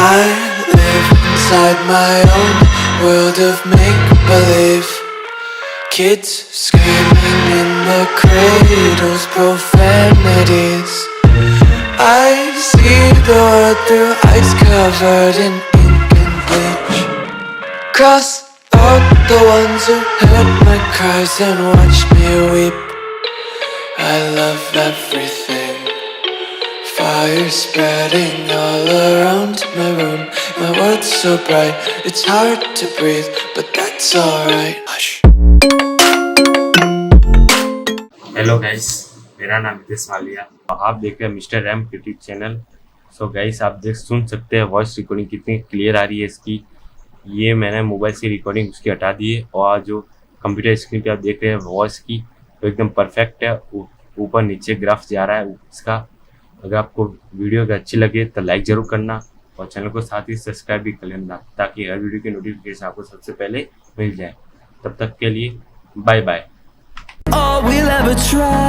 I live inside my own world of make-believe. Kids screaming in the cradles, profanities. I see the world through ice covered in ink and bleach. Cross out the ones who heard my cries and watched me weep. I love everything. Fire spreading all around my room. My world's so bright, it's hard to breathe, but that's alright. Hush. Hello guys, मेरा नाम 𝗚𝗵𝗵𝗺। आप देख रहे हैं mister M YouTube channel. So guys, आप सुन सकते हैं वॉइस रिकॉर्डिंग कितनी क्लियर आ रही है इसकी। ये मैंने मोबाइल से रिकॉर्डिंग उसकी हटा दी है और जो कंप्यूटर स्क्रीन पे आप देख रहे हैं वॉइस की, तो एकदम परफेक्ट है। ऊपर नीचे ग्राफ जा रहा है इसका। अगर आपको वीडियो अच्छी लगे तो लाइक ज़रूर करना और चैनल को साथ ही सब्सक्राइब भी कर लेना, ताकि हर वीडियो की नोटिफिकेशन आपको सबसे पहले मिल जाए। तब तक के लिए bye bye. All we'll ever try